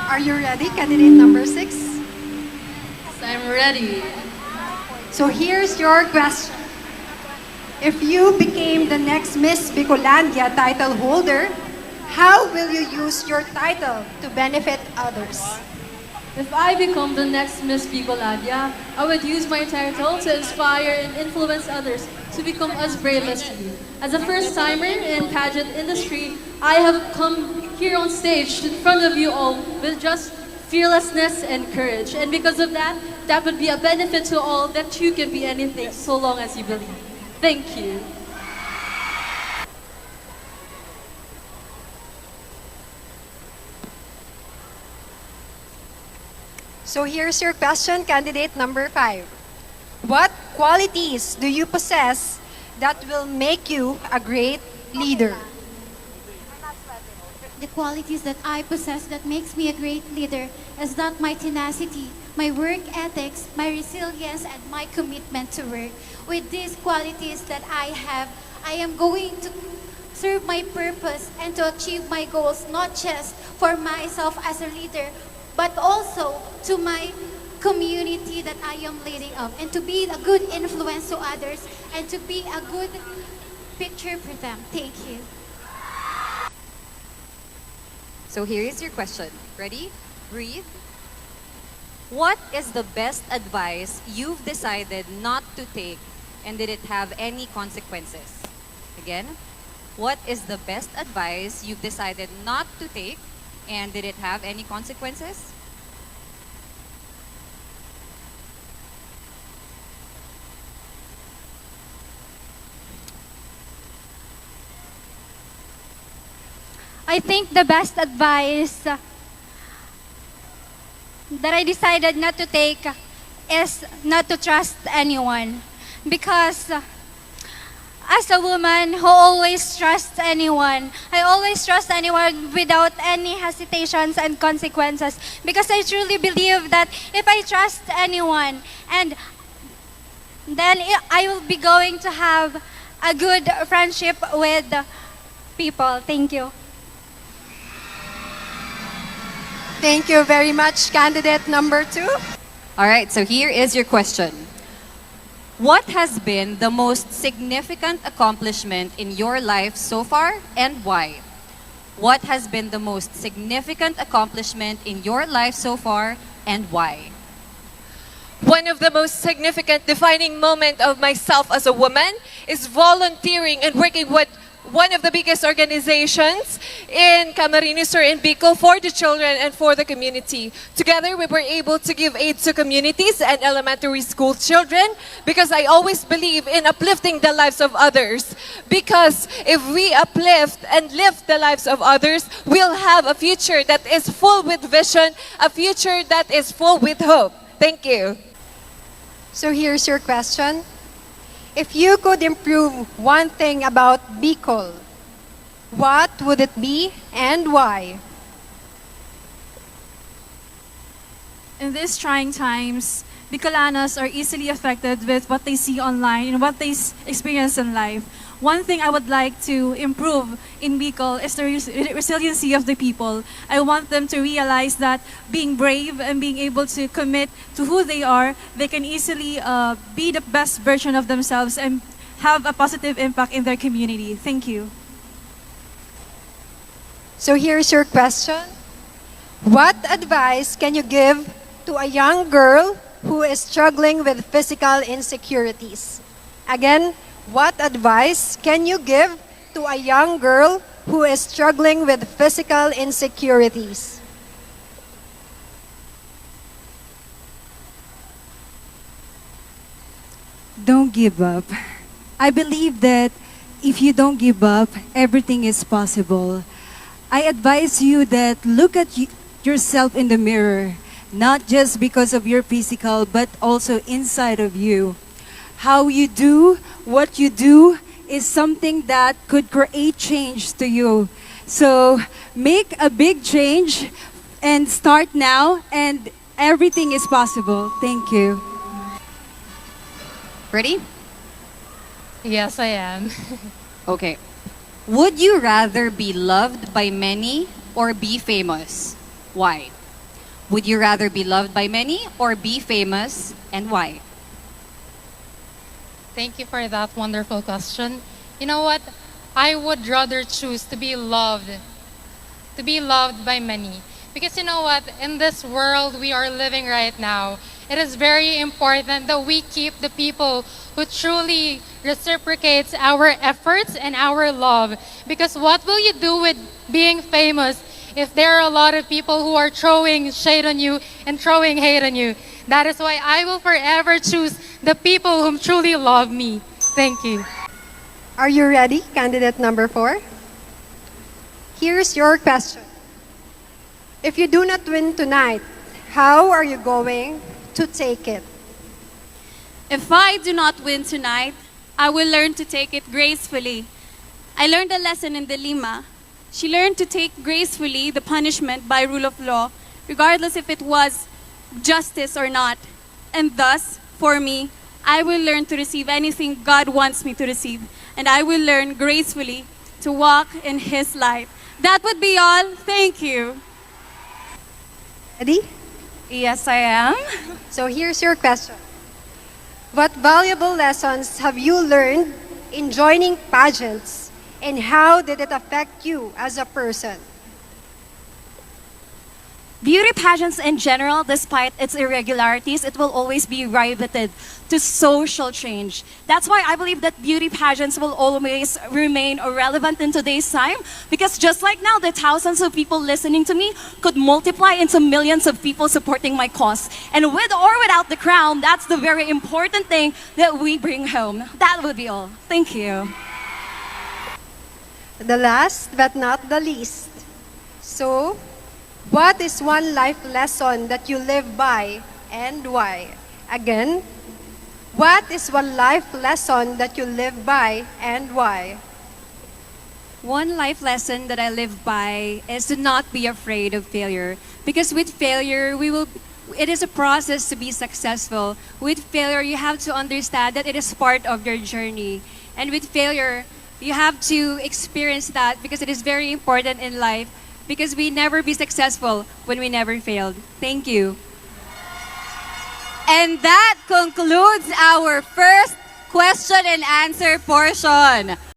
Are you ready, candidate number 6? I'm ready. So here's your question. If you became the next Miss Bicolandia title holder, how will you use your title to benefit others? If I become the next Miss Bicolandia, I would use my title to inspire and influence others to become as brave as you. As a first-timer in pageant industry, I have come here on stage in front of you all with just fearlessness and courage. And because of that, that would be a benefit to all that you can be anything so long as you believe. Thank you. So here's your question, candidate number 5. What qualities do you possess that will make you a great leader? The qualities that I possess that makes me a great leader is that my tenacity, my work ethics, my resilience, and my commitment to work. With these qualities that I have, I am going to serve my purpose and to achieve my goals, not just for myself as a leader, but also to my community that I am leading of, and to be a good influence to others, and to be a good picture for them. Thank you. So here is your question. Ready? Breathe. What is the best advice you've decided not to take, and did it have any consequences? Again, what is the best advice you've decided not to take, and did it have any consequences? I think the best advice that I decided not to take is not to trust anyone. Because as a woman who always trusts anyone, I always trust anyone without any hesitations and consequences. Because I truly believe that if I trust anyone, and then I will be going to have a good friendship with people. Thank you. Thank you very much, candidate number 2. All right, so here is your question. What has been the most significant accomplishment in your life so far, and why? What has been the most significant accomplishment in your life so far, and why? One of the most significant defining moment of myself as a woman is volunteering and working with one of the biggest organizations in Camarines or in Bicol for the children and for the community. Together, we were able to give aid to communities and elementary school children, because I always believe in uplifting the lives of others. Because if we uplift and lift the lives of others, we'll have a future that is full with vision, a future that is full with hope. Thank you. So here's your question. If you could improve one thing about Bicol, what would it be and why? In these trying times, Bicolanos are easily affected with what they see online and what they experience in life. One thing I would like to improve in Bicol is the resiliency of the people. I want them to realize that being brave and being able to commit to who they are, they can easily be the best version of themselves and have a positive impact in their community. Thank you. So here's your question. What advice can you give to a young girl who is struggling with physical insecurities? Again, what advice can you give to a young girl who is struggling with physical insecurities? Don't give up. I believe that if you don't give up, everything is possible. I advise you that look at yourself in the mirror, not just because of your physical, but also inside of you. How you do, what you do is something that could create change to you. So make a big change and start now, and everything is possible. Thank you. Ready? Yes, I am. Okay. Would you rather be loved by many or be famous? Why? Would you rather be loved by many or be famous, and why? Thank you for that wonderful question. You know what? I would rather choose to be loved by many. Because you know what? In this world we are living right now, it is very important that we keep the people who truly reciprocates our efforts and our love. Because what will you do with being famous if there are a lot of people who are throwing shade on you and throwing hate on you? That is why I will forever choose the people whom truly love me. Thank you. Are you ready, candidate number 4? Here's your question. If you do not win tonight, how are you going to take it? If I do not win tonight, I will learn to take it gracefully. I learned a lesson in the Lima. She learned to take gracefully the punishment by rule of law, regardless if it was justice or not. And thus, for me, I will learn to receive anything God wants me to receive. And I will learn gracefully to walk in His light. That would be all. Thank you. Ready? Yes, I am. So here's your question. What valuable lessons have you learned in joining pageants, and how did it affect you as a person? Beauty pageants in general, despite its irregularities, it will always be riveted to social change. That's why I believe that beauty pageants will always remain relevant in today's time, because just like now, the thousands of people listening to me could multiply into millions of people supporting my cause. And with or without the crown, that's the very important thing that we bring home. That would be all. Thank you. The last but not the least. So, what is one life lesson that you live by and why? Again, what is one life lesson that you live by and why? One life lesson that I live by is to not be afraid of failure. Because with failure, it is a process to be successful. With failure, you have to understand that it is part of your journey. And with failure, you have to experience that because it is very important in life, because we never be successful when we never failed. Thank you. And that concludes our first question and answer portion.